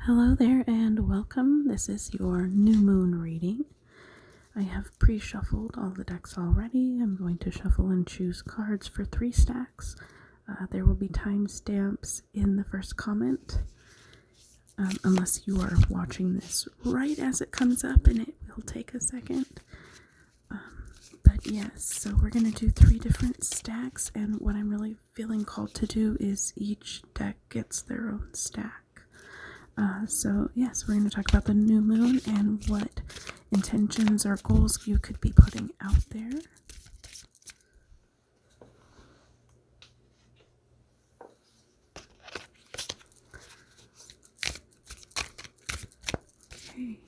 Hello there and welcome. This is your new moon reading. I have pre-shuffled all the decks already. I'm going to shuffle and choose cards for 3 stacks. There will be timestamps in the first comment, unless you are watching this right as it comes up, and it will take a second. But yes, so we're going to do 3 different stacks, and what I'm really feeling called to do is each deck gets their own stack. So yes, we're going to talk about the new moon and what intentions or goals you could be putting out there. Okay.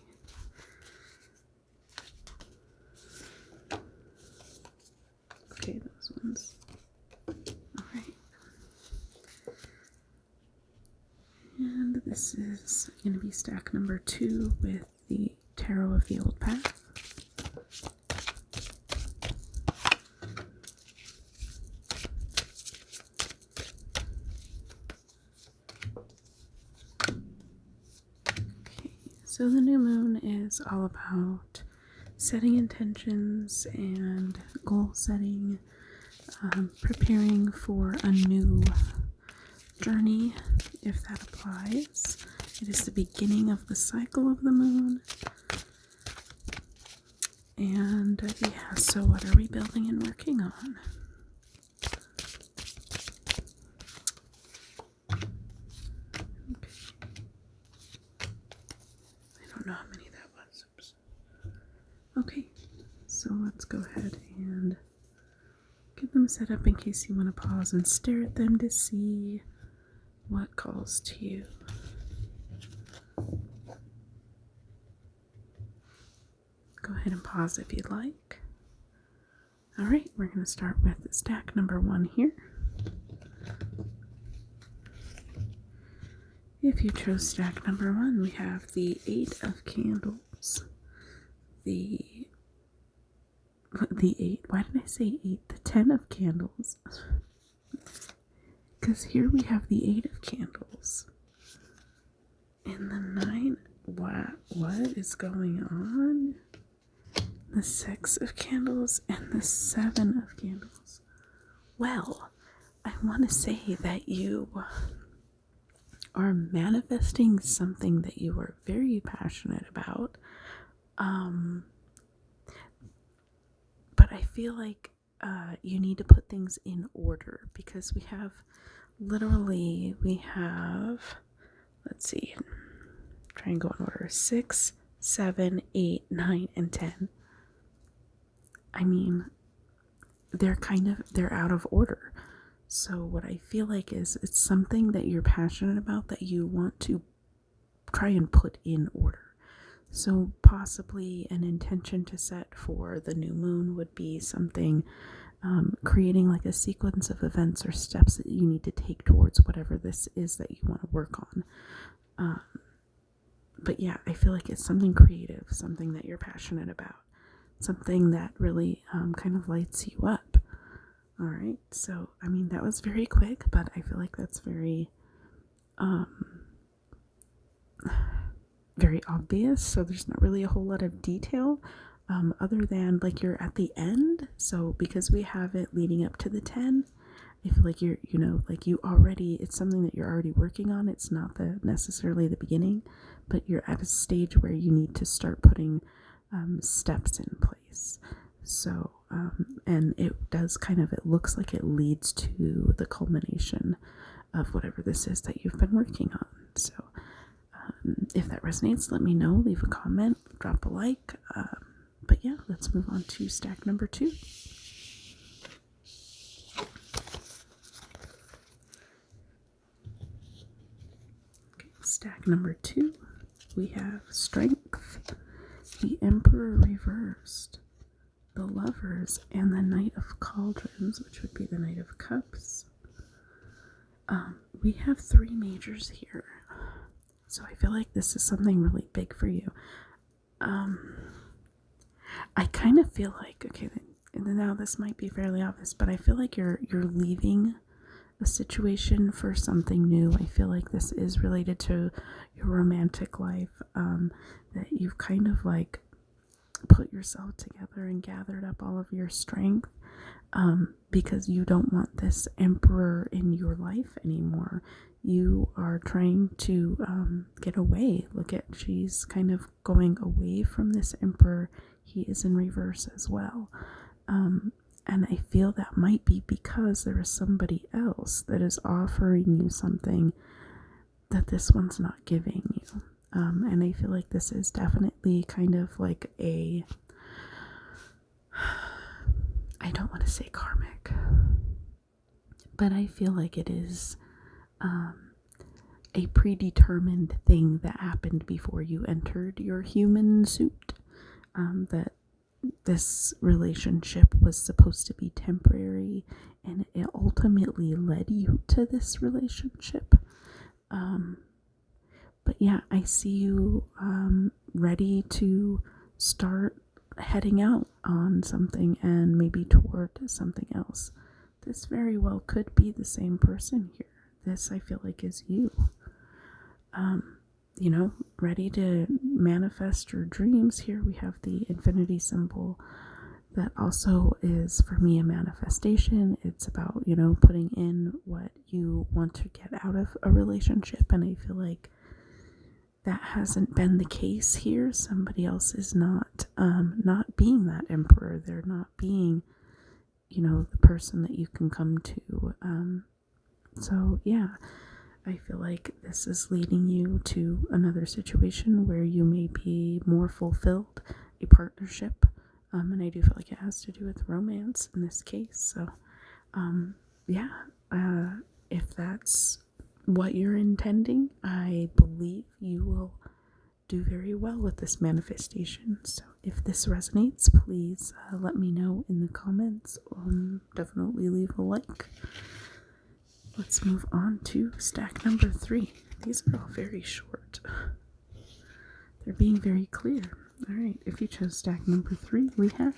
Okay, those ones. Alright. And this is going to be stack number 2 with the Tarot of the Old Path. Okay, so the new moon is all about setting intentions and goal setting, preparing for a new journey, if that applies. It is the beginning of the cycle of the moon. And yeah, so what are we building and working on? Okay. I don't know how many that was. Oops. Okay, so let's go ahead and get them set up in case you want to pause and stare at them to see what calls to you. Go ahead and pause if you'd like. Alright, we're going to start with stack number 1 here. If you chose stack number 1, we have the 8 of Candles. The 8, why did I say 8? The 10 of Candles. Because here we have the 8 of Candles. And the 9, what is going on? The 6 of Candles and the 7 of Candles. Well, I want to say that you are manifesting something that you are very passionate about. But I feel like you need to put things in order, because we have, let's see, try and go in order, 6, 7, 8, 9, and 10. I mean, they're out of order. So what I feel like is it's something that you're passionate about that you want to try and put in order. So possibly an intention to set for the new moon would be something, creating like a sequence of events or steps that you need to take towards whatever this is that you want to work on. But yeah, I feel like it's something creative, something that you're passionate about, something that really kind of lights you up. All right, so I mean, that was very quick, but I feel like that's very very obvious, so there's not really a whole lot of detail other than like you're at the end. So because we have it leading up to the 10, I feel like you're, it's something that you're already working on. It's not necessarily the beginning, but you're at a stage where you need to start putting steps in place. So and it looks like it leads to the culmination of whatever this is that you've been working on. So if that resonates, let me know, leave a comment, drop a like. But yeah, let's move on to stack number 2. Okay, stack number 2, we have Strength, the Emperor reversed, the Lovers, and the Knight of Cauldrons, which would be the Knight of Cups. We have 3 majors here. So I feel like this is something really big for you. I kind of feel like, okay, and now this might be fairly obvious, but I feel like you're leaving a situation for something new. I feel like this is related to your romantic life, that you've kind of like put yourself together and gathered up all of your strength, because you don't want this emperor in your life anymore. You are trying to get away. Look at, she's kind of going away from this emperor. He is in reverse as well. And I feel that might be because there is somebody else that is offering you something that this one's not giving you. And I feel like this is definitely kind of like a, I don't want to say karmic, but I feel like it is a predetermined thing that happened before you entered your human suit. That this relationship was supposed to be temporary, and it ultimately led you to this relationship. But yeah, I see you ready to start heading out on something and maybe toward something else. This very well could be the same person here. This, I feel like, is you. You know, ready to manifest your dreams. Here we have the infinity symbol. That also is, for me, a manifestation. It's about, you know, putting in what you want to get out of a relationship. And I feel like that hasn't been the case here. Somebody else is not being that emperor. They're not being, you know, the person that you can come to. So yeah, I feel like this is leading you to another situation where you may be more fulfilled, a partnership. And I do feel like it has to do with romance in this case. So yeah, if that's what you're intending, I believe you will do very well with this manifestation. So if this resonates, please let me know in the comments. Definitely leave a like. Let's move on to stack number 3. These are all very short. They're being very clear. All right, if you chose stack number 3, we have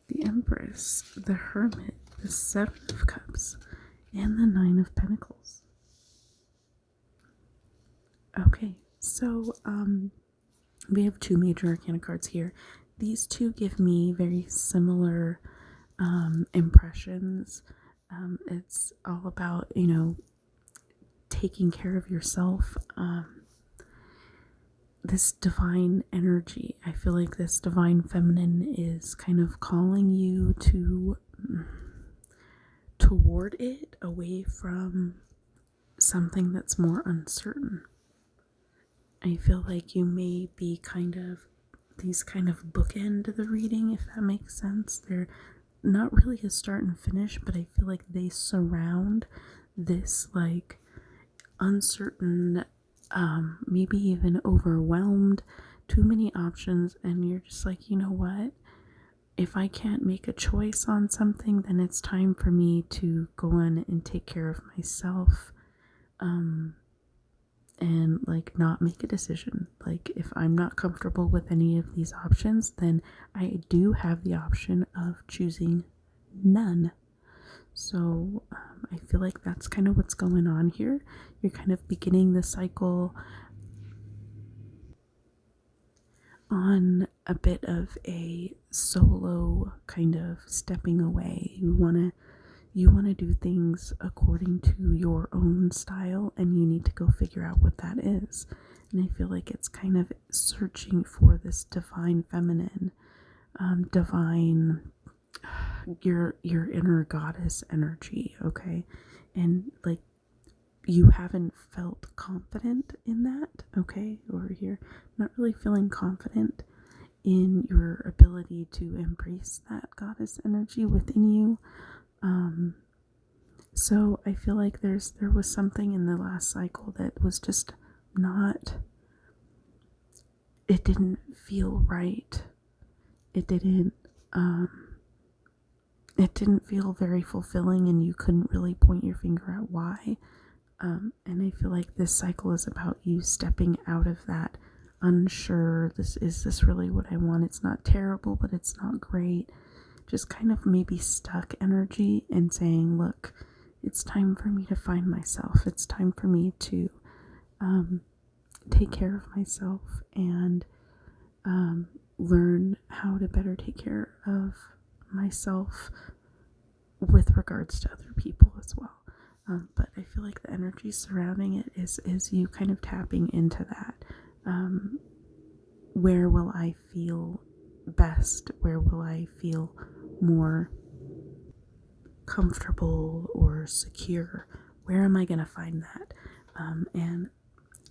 the Empress, the Hermit, the 7 of Cups, and the 9 of Pentacles. Okay, so we have 2 major arcana cards here. These two give me very similar impressions. It's all about, you know, taking care of yourself. This divine energy, I feel like this divine feminine is kind of calling you toward it, away from something that's more uncertain. I feel like you may be these kind of bookend the reading, if that makes sense. They're not really a start and finish, but I feel like they surround this like uncertain, maybe even overwhelmed, too many options, and you're just like, you know what? If I can't make a choice on something, then it's time for me to go in and take care of myself. And like not make a decision. Like if I'm not comfortable with any of these options, then I do have the option of choosing none. So I feel like that's kind of what's going on here. You're kind of beginning the cycle on a bit of a solo kind of stepping away. You want to do things according to your own style, and you need to go figure out what that is. And I feel like it's kind of searching for this divine feminine, divine, your inner goddess energy, okay? And like you haven't felt confident in that, okay? Or you're not really feeling confident in your ability to embrace that goddess energy within you. So I feel like there was something in the last cycle that was just not, it didn't feel right. It didn't feel very fulfilling, and you couldn't really point your finger at why. And I feel like this cycle is about you stepping out of that unsure, is this really what I want? It's not terrible, but it's not great. Just kind of maybe stuck energy, and saying, look, it's time for me to find myself. It's time for me to take care of myself and learn how to better take care of myself with regards to other people as well. But I feel like the energy surrounding it is you kind of tapping into that. Where will I feel best? Where will I feel more comfortable or secure? Where am I going to find that? And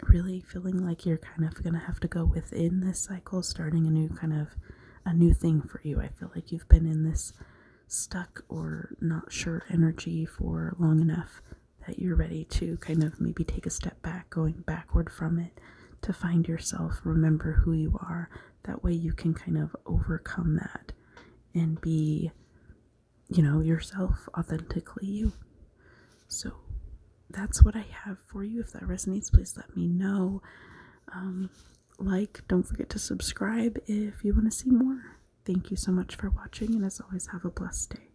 really feeling like you're kind of going to have to go within this cycle, starting a new thing for you. I feel like you've been in this stuck or not sure energy for long enough that you're ready to kind of maybe take a step back, going backward from it to find yourself, remember who you are. That way you can kind of overcome that and be, yourself, authentically you. So that's what I have for you. If that resonates, please let me know. Don't forget to subscribe if you want to see more. Thank you so much for watching, and as always, have a blessed day.